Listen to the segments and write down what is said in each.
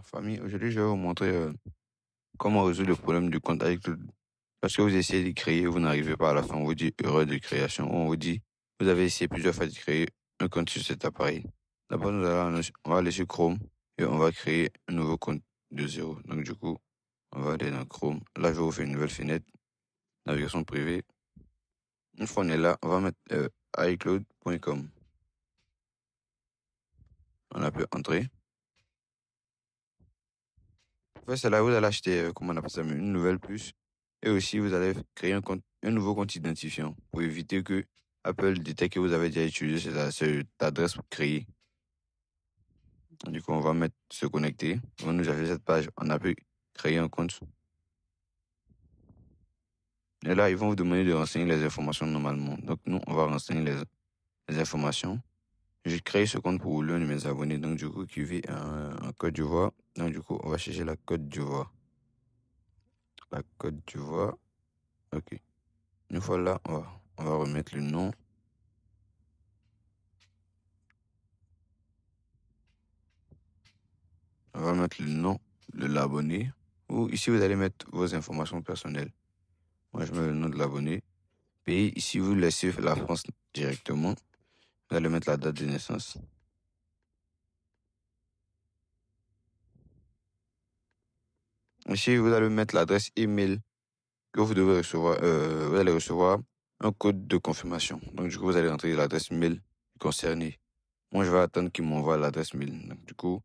Famille, aujourd'hui, je vais vous montrer comment résoudre le problème du compte avec le... Parce que vous essayez de créer, vous n'arrivez pas à la fin, on vous dit erreur de création, on vous dit, vous avez essayé plusieurs fois de créer un compte sur cet appareil. D'abord, on va aller sur Chrome et on va créer un nouveau compte de zéro. Donc, du coup, on va aller dans Chrome. Là, je vais vous faire une nouvelle fenêtre, navigation privée. Une fois on est là, on va mettre iCloud.com. On a pu entrer. En fait, c'est là où vous allez acheter, comment on appelle ça, une nouvelle puce. Et aussi, vous allez créer un nouveau compte identifiant pour éviter que Apple détecte que vous avez déjà utilisé cette adresse créée. Du coup, on va mettre se connecter. On va nous afficher cette page. On a pu créer un compte. Et là, ils vont vous demander de renseigner les informations normalement. Donc, nous, on va renseigner les informations. J'ai créé ce compte pour l'un de mes abonnés. Donc, du coup, qui vit en Côte d'Ivoire. Donc, du coup, on va chercher la Côte d'Ivoire. La Côte d'Ivoire. OK. Une fois là, on va remettre le nom. On va mettre le nom de l'abonné. Ou ici, vous allez mettre vos informations personnelles. Moi, je mets le nom de l'abonné. Pays, ici, vous laissez la France directement. Vous allez mettre la date de naissance. Ici, vous allez mettre l'adresse email que vous devez recevoir. Vous allez recevoir un code de confirmation. Donc, du coup, vous allez entrer l'adresse mail concernée. Moi, je vais attendre qu'il m'envoie l'adresse mail. Donc, du coup,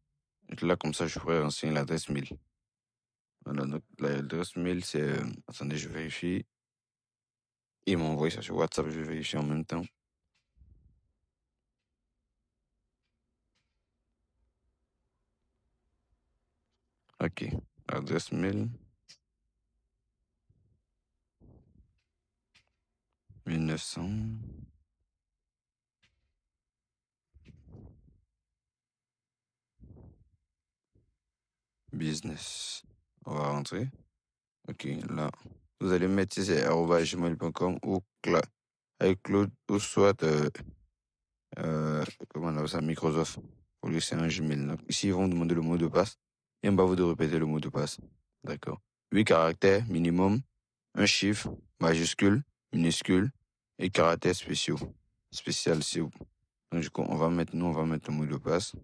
là, comme ça, je pourrais renseigner l'adresse mail. Voilà, donc l'adresse mail, c'est... attendez, je vérifie. Il m'a envoyé ça sur WhatsApp, je vais vérifier en même temps. OK. Adresse mail 1900 business. On va rentrer. OK, là. Vous allez mettre ici c'est @gmail.com ou avec Claude ou soit comment on appelle ça, Microsoft. Pour lui, c'est un Gmail. Donc, ici, ils vont vous demander le mot de passe. Et on va vous de répéter le mot de passe. D'accord. 8 caractères minimum, un chiffre, majuscule, minuscule et caractères spéciaux. Spécial, c'est où? Donc, du coup, on va mettre le mot de passe.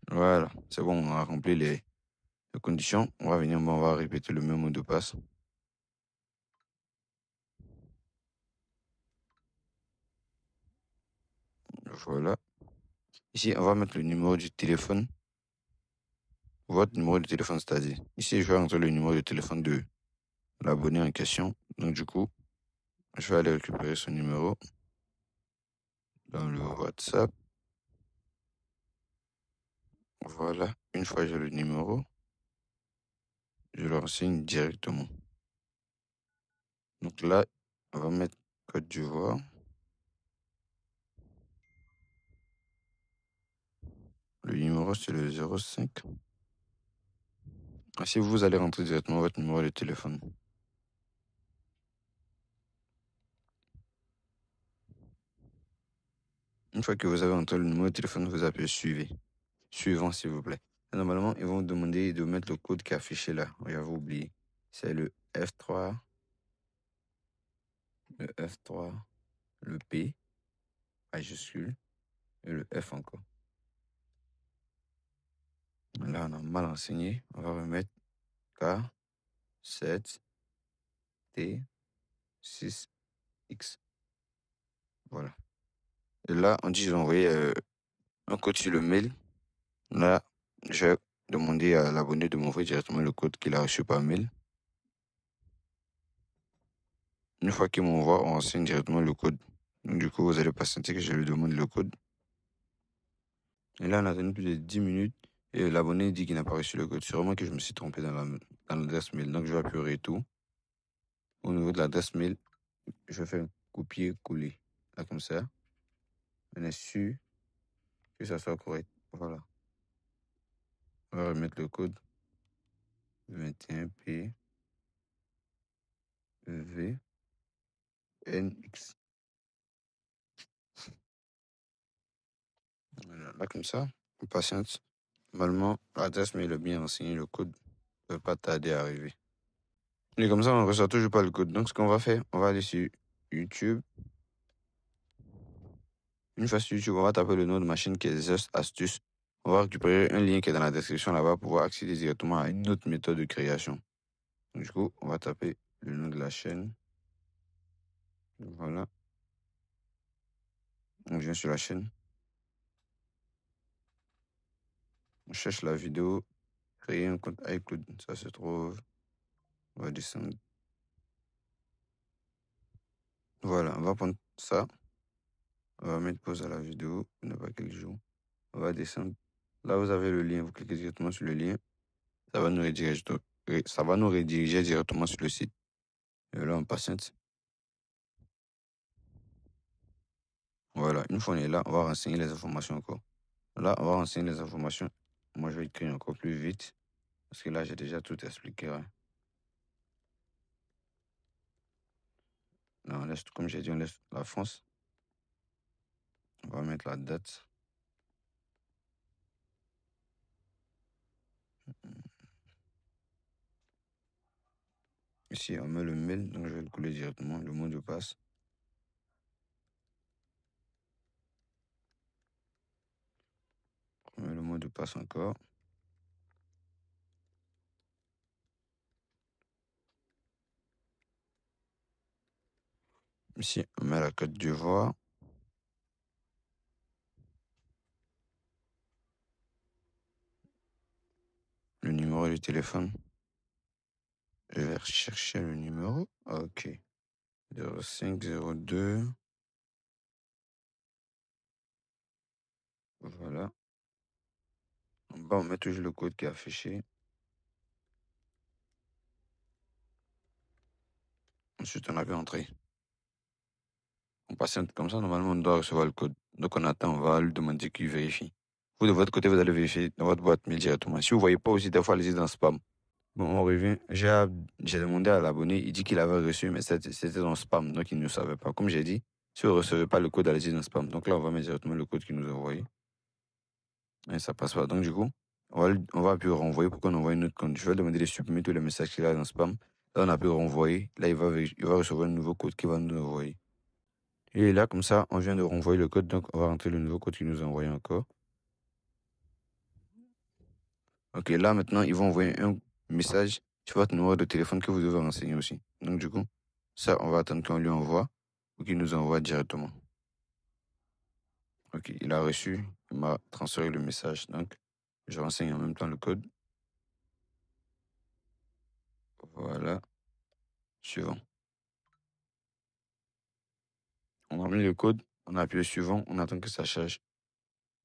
Voilà. C'est bon, on a rempli les conditions. On va venir, on va répéter le même mot de passe. Voilà. Ici, on va mettre le numéro du téléphone. Votre numéro de téléphone, c'est-à-dire. Ici, je vais entrer le numéro de téléphone de l'abonné en question. Donc, du coup, je vais aller récupérer ce numéro dans le WhatsApp. Voilà. Une fois que j'ai le numéro, je le renseigne directement. Donc là, on va mettre Côte d'Ivoire. Le numéro, c'est le 05. Ainsi, vous allez rentrer directement votre numéro de téléphone. Une fois que vous avez entré le numéro de téléphone, vous appuyez suivre. Suivant, s'il vous plaît. Et normalement, ils vont vous demander de mettre le code qui est affiché là. J'avais oublié. C'est le F3, le F3, le P, majuscule, et le F encore. Là, on a mal enseigné. On va remettre K, 7, T, 6, X. Voilà. Et là, on dit, j'ai envoyé un code sur le mail. Là, je vais demander à l'abonné de m'envoyer directement le code qu'il a reçu par mail. Une fois qu'il m'envoie, on renseigne directement le code. Donc, du coup, vous allez patienter que je lui demande le code. Et là, on a attendu plus de 10 minutes et l'abonné dit qu'il n'a pas reçu le code. Sûrement que je me suis trompé dans l'adresse mail. Donc, je vais appuyer tout. Au niveau de l'adresse mail, je vais faire un copier-coller. Là, comme ça. On est sûr que ça soit correct. Voilà. On va remettre le code 21P V NX. Là, comme ça, on patiente. Normalement, l'adresse mail est bien renseignée, le code ne peut pas tarder à arriver. Et comme ça, on ne reçoit toujours pas le code. Donc, ce qu'on va faire, on va aller sur YouTube. Une fois sur YouTube, on va taper le nom de ma chaîne qui est Just Astuce. On va récupérer un lien qui est dans la description là-bas pour pouvoir accéder directement à une autre méthode de création. Donc, du coup, on va taper le nom de la chaîne. Voilà. On vient sur la chaîne. On cherche la vidéo. Créer un compte iCloud. Ça se trouve. On va descendre. Voilà, on va prendre ça. On va mettre pause à la vidéo. Il n'y a pas quelques jours. On va descendre. Là, vous avez le lien. Vous cliquez directement sur le lien. Ça va nous rediriger directement sur le site. Et là, on patiente. Voilà, une fois on est là, on va renseigner les informations encore. Là, on va renseigner les informations. Moi, je vais écrire encore plus vite. Parce que là, j'ai déjà tout expliqué. Hein. Là, on laisse, comme j'ai dit, on laisse la France. On va mettre la date. Ici, on met le mail, donc je vais le coller directement, le mot de passe. On met le mot de passe encore. Ici, on met la Côte d'Ivoire. Le numéro du téléphone. Je vais rechercher le numéro. Ok. 0502. Voilà. En bas, on met toujours le code qui est affiché. Ensuite, on avait entré. On patiente comme ça, normalement, on doit recevoir le code. Donc, on attend, on va lui demander qu'il vérifie. Vous, de votre côté, vous allez vérifier dans votre boîte mail directement. Si vous ne voyez pas aussi, des fois, allez-y dans spam. Bon, on revient. J'ai demandé à l'abonné, il dit qu'il avait reçu, mais c'était dans spam, donc il ne savait pas. Comme j'ai dit, si vous ne recevez pas le code, allez-y dans spam. Donc là, on va mettre directement le code qu'il nous a envoyé. Et ça passe pas. Donc, du coup, on va plus renvoyer pour qu'on envoie une autre compte. Je vais demander de supprimer tous les messages qu'il a dans spam. Là, on a pu renvoyer. Là, il va recevoir un nouveau code qu'il va nous envoyer. Et là, comme ça, on vient de renvoyer le code, donc on va rentrer le nouveau code qu'il nous a envoyé encore. Ok, là, maintenant, ils vont envoyer un message sur votre numéro de téléphone que vous devez renseigner aussi. Donc, du coup, ça, on va attendre qu'on lui envoie ou qu'il nous envoie directement. Ok, il a reçu, il m'a transféré le message. Donc, je renseigne en même temps le code. Voilà. Suivant. On a mis le code, on appuie suivant, on attend que ça charge.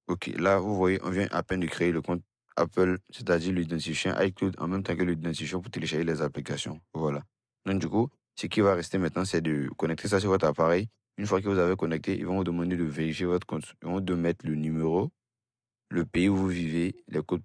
Ok, là, vous voyez, on vient à peine de créer le compte Apple, c'est-à-dire l'identifiant iCloud en même temps que l'identifiant pour télécharger les applications. Voilà. Donc, du coup, ce qui va rester maintenant, c'est de connecter ça sur votre appareil. Une fois que vous avez connecté, ils vont vous demander de vérifier votre compte. Ils vont vous mettre le numéro, le pays où vous vivez, les codes